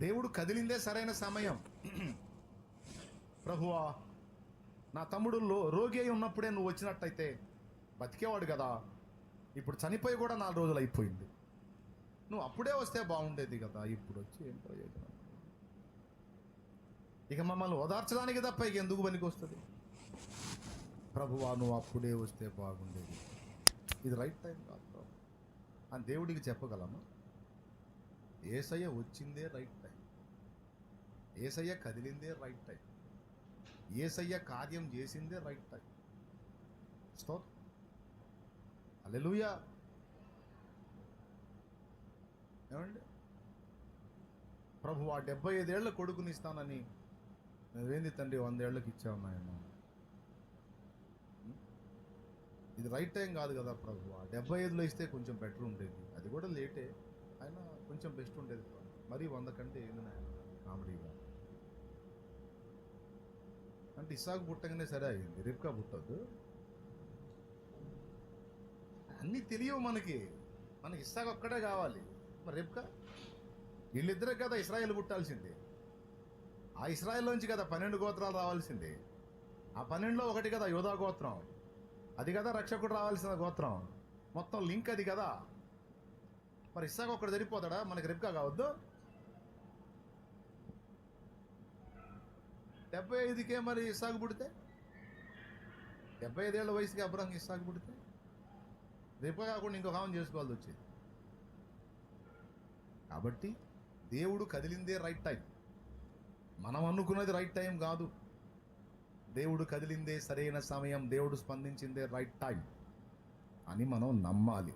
దేవుడు కదిలిందే సరైన సమయం. ప్రభువా, నా తమ్ముడు రోగి అయి ఉన్నప్పుడే నువ్వు వచ్చినట్టయితే బతికేవాడు కదా, ఇప్పుడు చనిపోయి కూడా 4 రోజులు అయిపోయింది, నువ్వు అప్పుడే వస్తే బాగుండేది కదా, ఇప్పుడు వచ్చి ఏం ప్రయోజనం? ఇక మమ్మల్ని ఓదార్చడానికి తప్ప ఇక ఎందుకు పనికి వస్తుంది? ప్రభువా, నువ్వు అప్పుడే వస్తే బాగుండేది, ఇది రైట్ టైం కాదు ప్రభు అని దేవుడికి చెప్పగలమా? యేసయ్య వచ్చిందే రైట్ టైం, యేసయ్య కదిలిందే రైట్ టైం, యేసయ్య కార్యం చేసిందే రైట్ టైం. స్తోత్రం, హల్లెలూయా. ఏమండి, ప్రభువా 75 ఏళ్ల కొడుకుని ఇస్తానని నువ్వేంది తండ్రి 100 ఏళ్ళకి ఇచ్చావు నాయన, ఇది రైట్ టైం కాదు కదా ప్రభువా. 75లో ఇస్తే కొంచెం బెటర్ ఉండేది, అది కూడా లేటే అయినా కొంచెం బెస్ట్ ఉండేది, మరి 100 కంటే ఏంది నాయన కామెడీగా. అంటే ఇస్సాకు పుట్టగానే సరే అయింది, రిబ్కా పుట్టద్దు? అన్నీ తెలియవు మనకి ఇస్సాకు ఒక్కడే కావాలి. మరి రిబ్కా, వీళ్ళిద్దరే కదా ఇశ్రాయేలు పుట్టాల్సిందే, ఆ ఇశ్రాయేల్లోంచి కదా 12 గోత్రాలు రావాల్సిందే, ఆ 12లో ఒకటి కదా యోధా గోత్రం, అది కదా రక్షకుడు రావాల్సిన గోత్రం, మొత్తం లింక్ అది కదా. మరి ఇస్సాకు ఒక్కడు సరిపోతాడా? మనకి రిబ్కా కావద్దు? 75కే మరి ఇస్సాకు పుడితే, 75 ఏళ్ల వయసుకి అబ్రహాం ఇస్సాకు పుడితే రిబ్కా కాకుండా ఇంకొక ఆమెను చేసుకోవాల్సి వచ్చేది. కాబట్టి దేవుడు కదిలిందే రైట్ టైం, మనం అనుకున్నది రైట్ టైం కాదు. దేవుడు కదిలిందే సరైన సమయం, దేవుడు స్పందించిందే రైట్ టైం అని మనం నమ్మాలి.